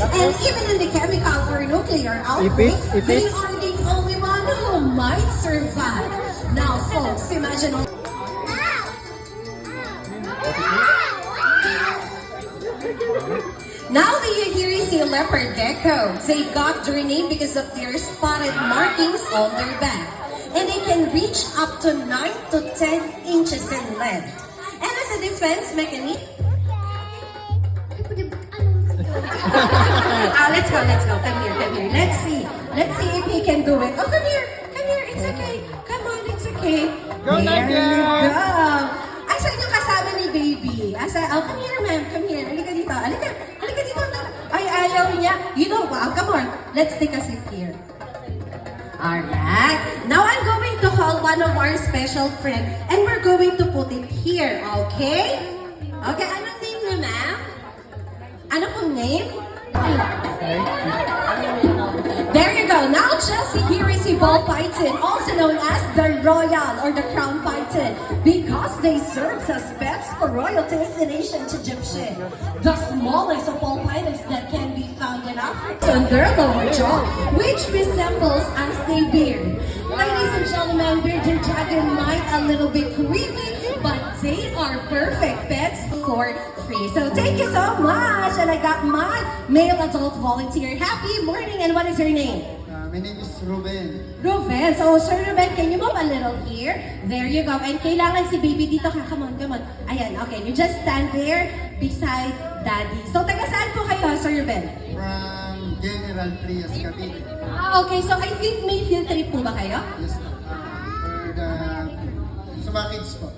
And even in the chemical or nuclear outbreak, they are the only one who might survive. Now, folks, imagine. Now that you hear is a leopard gecko, they got their name because of their spotted markings on their back. And they can reach up to 9 to 10 inches in length. And as a defense mechanism, let's go, come here. Let's see if he can do it. Oh, come here, it's okay. Come on, it's okay. Go, there Nadia! you go. Asan yung kasama ni baby? Come here, ma'am, come here. Halika dito. Ay, ayaw niya. You know what? Come on. Let's take a seat here. Alright. Now I'm going to call one of our special friends and we're going to put it here, okay? Okay, anong name niya, ma'am? Ano pong name? There you go. Now Chelsea here is a ball python, also known as the royal or the crown python, because they serve as pets for royalties in ancient Egyptian. The smallest of all pythons that can be found in Africa on their lower jaw, which resembles as a beard. Ladies and gentlemen, bearded dragon might a little bit creepy, but they are perfect pets for free. So thank you so much. And I got my male adult volunteer. Happy morning. And what is your name? My name is Ruben. Ruben. So Sir Ruben, can you move a little here? There you go. And kailangan si baby dito ka. Come on. Ayan, okay. You just stand there beside daddy. So taga saan po kayo, Sir Ruben? From General Trias, Cavite. Okay. So I think may field trip po ba kayo? Yes, for the Sumakids po.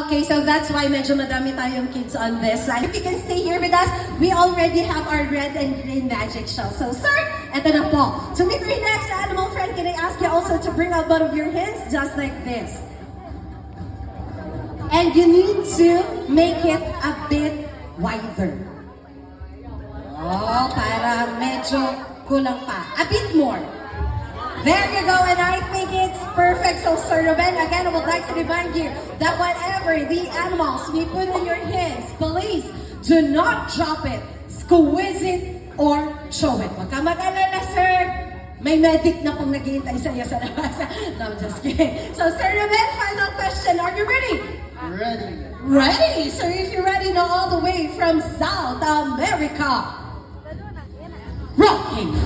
Okay, so that's why medyo madami tayong kids on this side. If you can stay here with us, we already have our red and green magic show. So sir, eto na po. To meet your next animal friend, can I ask you also to bring out both of your hands just like this? And you need to make it a bit wider. Oh, para medyo kulang pa. A bit more. There you go, and I think it's perfect. So, Sir Ruben, again, I would like to remind you that whatever the animals we put in your hands, please do not drop it, squeeze it, or throw it. Huwag ka mag-alala, sir. May medic na pong naghihintay sa iyo sa labas. No, I'm just kidding. So, Sir Ruben, final question. Are you ready? Ready. Ready. So, if you're ready now all the way from South America, rocking.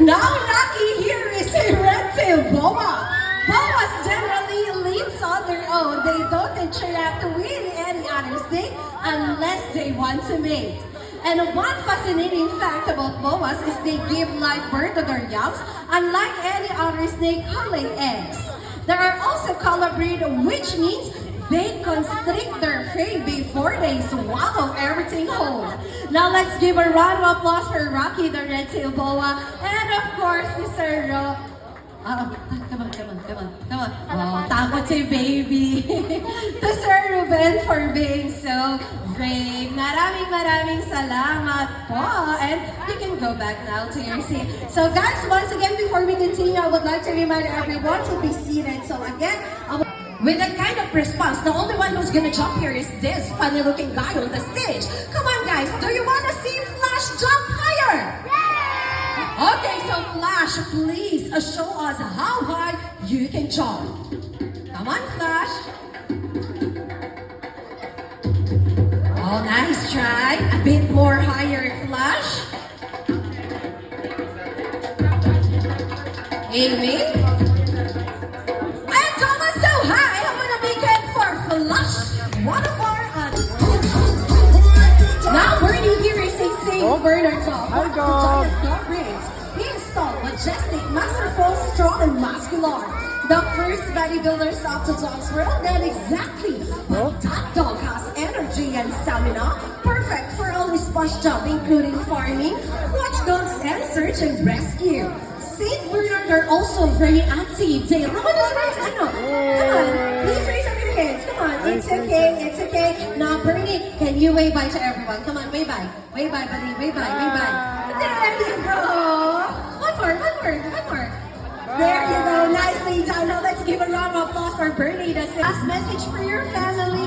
Now, Rocky here is a red-tailed boa. Boas generally live on their own. They don't interact with any other snake unless they want to mate. And one fascinating fact about boas is they give live birth to their youngs, unlike any other snake laying eggs. There are also color-breed, which means they constrict their prey before they swallow everything whole. Now let's give a round of applause for Rocky the red-tailed boa, and of course, Mr. Come on. Oh, takot si baby. To Sir Ruben for being so brave. Maraming salamat po. And you can go back now to your seat. So guys, once again, before we continue, I would like to remind everyone to be seated. So again, with that kind of response, the only one who's gonna jump here is this funny-looking guy on the stage. Come on, guys. Do you want to see Flash jump higher? Yeah! Okay, so Flash, please show us how high you can jump. Come on, Flash. Oh, nice try. A bit more higher, Flash. Amy? One of our now Bernie here is a Saint Bernard dog. One of the giant dog breeds. He is tall, majestic, masterful, strong, and muscular. The first bodybuilders of the dog's world, and exactly what that dog has energy and stamina, perfect for all his sponge job, including farming, watch dogs, and search and rescue. Saint Bernard are also very active. They Roman is raised. Come on, please raise up your hands. Come on, it's okay, it's okay. Now, Bernie, can you wave bye to everyone? Come on, wave bye, buddy, wave bye, wave bye. There you go. One more. There you go, nicely done. Now let's give a round of applause for Bernie. That's the last message for your family.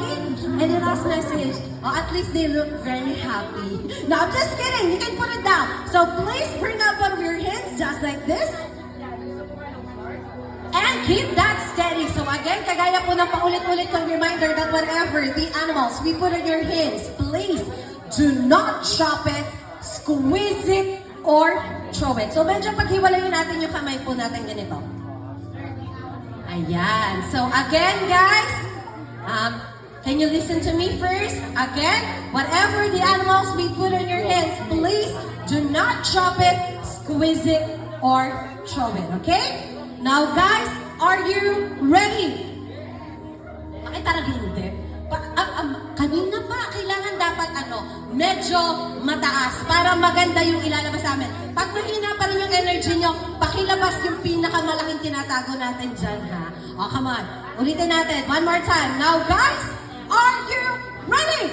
And the last message, oh, at least they look very happy. No, I'm just kidding. You can put it down. So please bring up one of your hands just like this. And keep that steady. So again, kagaya po ng paulit-ulit kong reminder that whatever the animals we put in your hands, please do not chop it, squeeze it, or throw it. So medyo paghiwalayin natin yung kamay po natin ganito. Ayan. So again, guys, can you listen to me first? Again, whatever the animals we put in your hands, please do not chop it, squeeze it, or throw it. Okay? Now, guys, are you ready? Bakit talaga hindi? Kanina pa, kailangan dapat medyo mataas para maganda yung ilalabas namin. Pag mahina pa rin yung energy nyo, pakilabas yung pinakamalaking tinatago natin dyan, ha? Oh, come on. Ulitin natin. One more time. Now, guys, are you ready?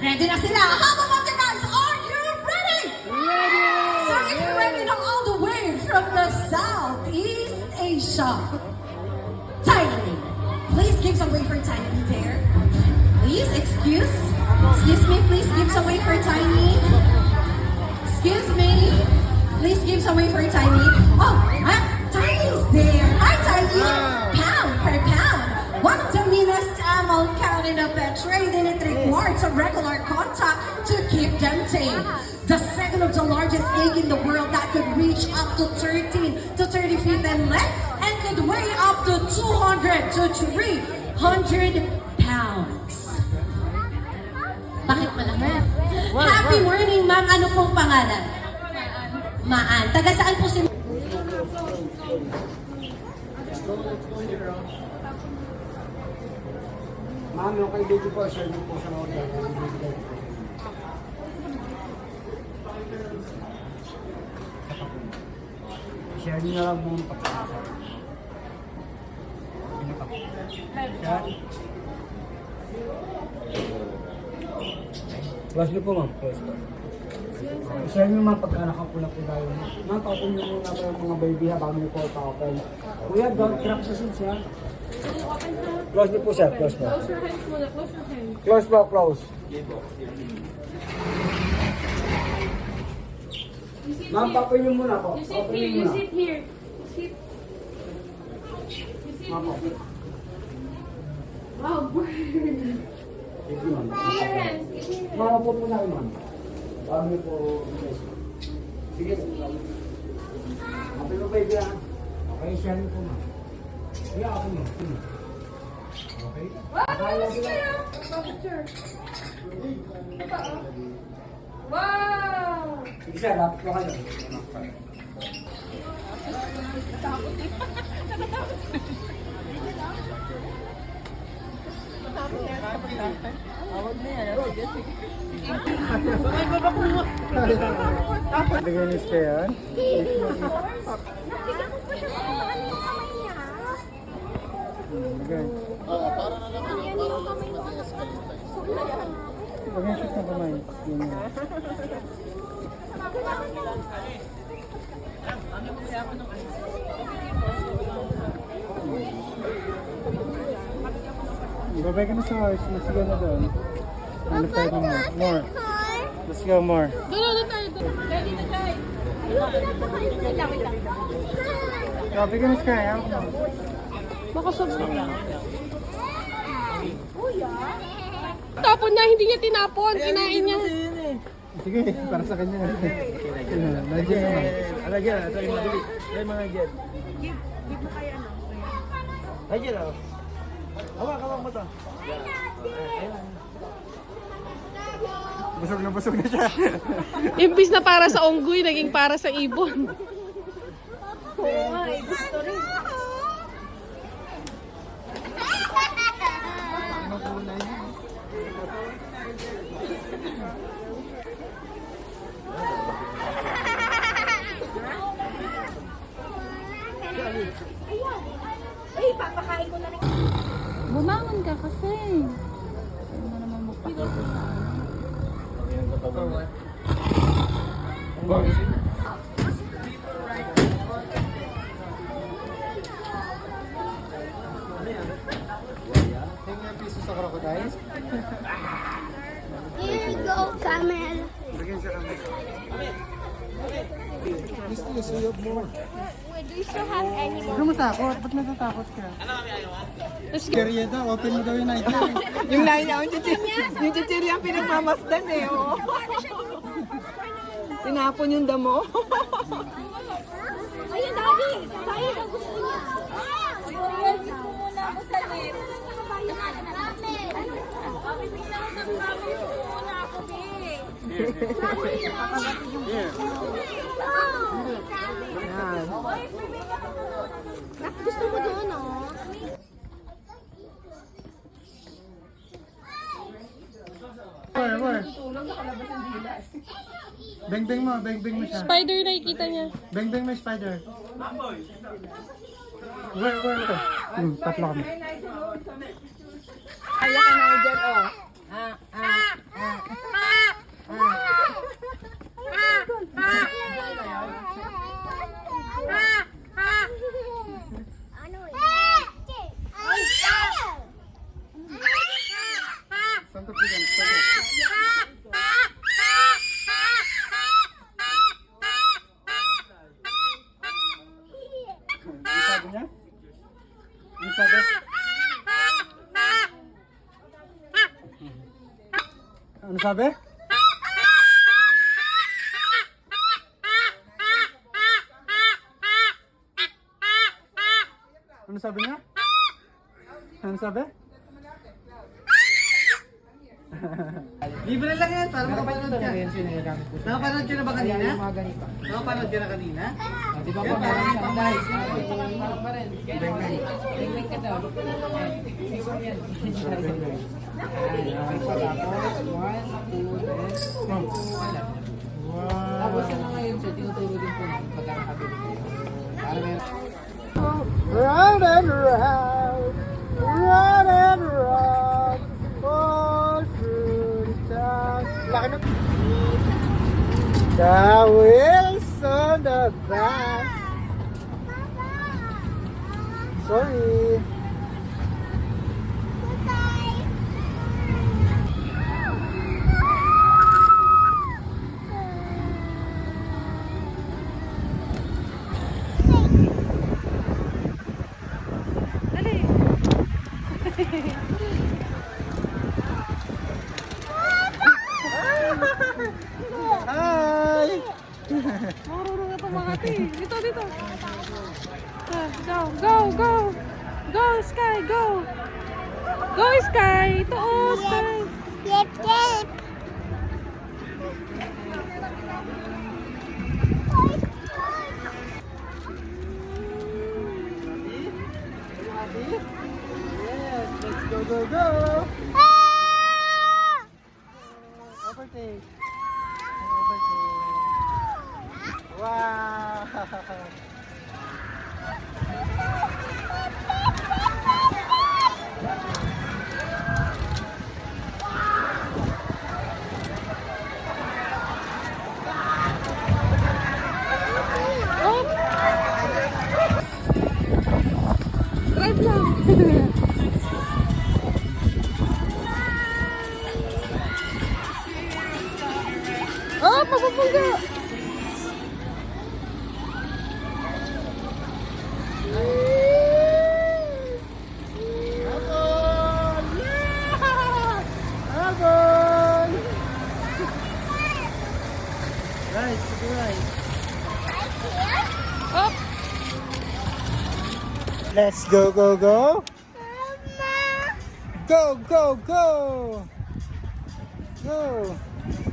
Ready na sila. How about you guys? Are you ready? Ready! So if you're ready now all the way from the Southeast Asia, Tiny. Please give some way for Tiny there. Please, excuse me, please give some way for Tiny. Excuse me. Please give some way for Tiny. Oh, Tiny's there. Hi, Tiny. Pound per pound. One of the meanest animal counted up at trading it requires a regular contact to keep them tame. The second of the largest snake in the world that could reach up to 13 to 30 feet in length and could weigh up to 200 to 300 pounds. Bakit malaki? Happy morning, ma'am. Ano pong pangalan? Maan. Taga saan po si... Ma'am, yung kay baby po, share niyo po sa mga order. Share niyo na lang po yung pagkakasal. Close niyo po, ma'am. Close po. Share niyo ma'am pagka nakapula po tayo. Ma'am, pa-open niyo muna po yung mga baby ha, bago niyo po pa-open. Kuya, don't crack sa seeds ha. Close niyo po siya, close po. Close your hands muna, close your hands. Close po, close. You sit Ma'am, here. pa-open niyo muna po. You sit Pa-open here, niyo you muna. sit here. Sit. You Ma'am, sit. po. Wow, bird. Thank you, ma'am. Give your hands, give your hands. Ma'am, po muna kayo, ma'am. Bago niyo po, sige. Open mo, baby ha. Okay, share niyo po, ma'am. Sige, open mo. Sige. Okay? Wow, Kaya nice sila. kayo. Picture. Ito, oh. Wow! Sige, sir. Lapit ko kayo. Naganis ka yan? Pag-shoot na kamay. Babay ka na sa horse. Let's go na doon. Ano pa yun mo? More. Let's go more. Doon tayo, doon. Ready na tayo. Wait lang, wait lang. Babay ka na sa kaya. Baka sobrang lang. Tapon niya, hindi niya tinapon. Kinain niya. Sige, para sa kanya. Nandiyan naman. Nandiyan, ito yung madali. Ay, mga dyan. Give mo kaya ano. Nandiyan ako. Hawak mo to. Busog na siya. Imbis na para sa unggoy, naging para sa ibon. Oo nga, gusto rin. Ayan. Ay, papakain ko na rin. Bumangon ka kasi. Ano na naman magpakita sa akin. Tingnan piso sa crocodile. Here you go, camel. Gusto niyo suyog mo. Wait, do you still have any more? Huwag mo takot. Ba't natatakot ka? Kaya daw, open mo daw yung night lang. Yung line niya, yung chichirya ang pinagmamasdan eh. Oh. Tinapon yung damo. Ayun, Daddy! Kain ang gusto niya. Ayun, gusto muna ako sa lip. Bibigyan ako ng kami. Gusto muna ako, eh. Gusto mo doon, oh? Where? Beng-beng mo siya. Spider nakikita niya. Beng-beng mo yung spider. Where? Tatlo kami. Ayak ka na dyan, oh. Saan to pilang? Ano sabi niya? Ano sabi? Ano sabi? Ano sabi niya? Ano sabi? Libre lang yan, para makapanood ka. Nakapanood ka na ba kanina? Nakapanood ka na kanina? Di ba pa parang isang guys? Parang pa rin. Beng-beng ka daw. Season yan. Okay pa tapos, 1, 2, then, tapos na ngayon sir, tinuturo din po namin pagkakakabili kayo. Para meron. Round and round, round and round, all through the town. Laki na. The wheels on the back. Sorry. Hi! Marunong na pamangati. Dito. Go! Go, Sky, go! Go, Sky! Ito, oh, Sky! Yep, yep. Yes, let's go! Overtake. Wow! Drive lang! Oh, mapupunga! Oh! Let's go! Go! Go!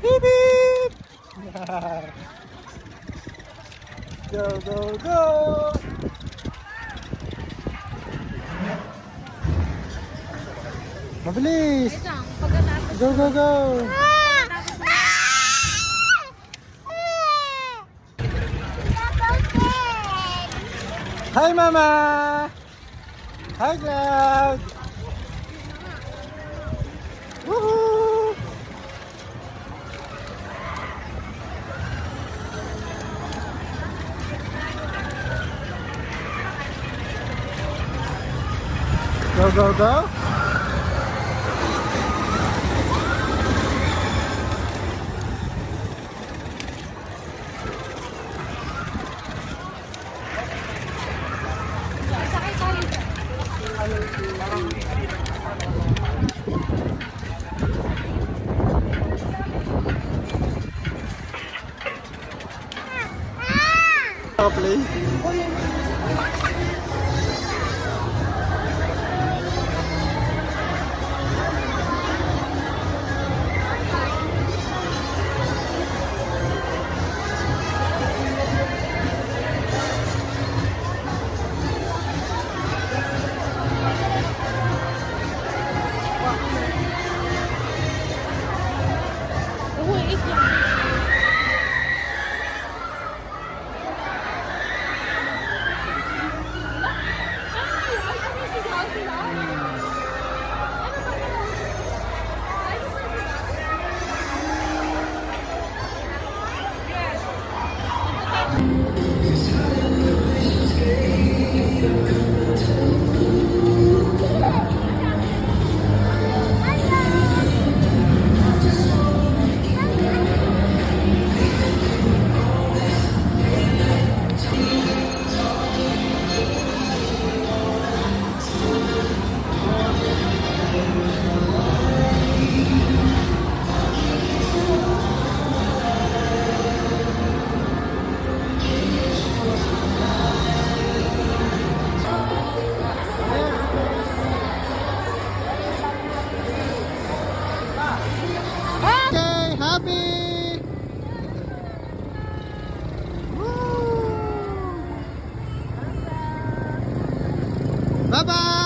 Beep beep! Go! Mabilis! Go! Hi, Mama! Hi, Cloud! Woohoo! Go, go, go! Play. Bye-bye!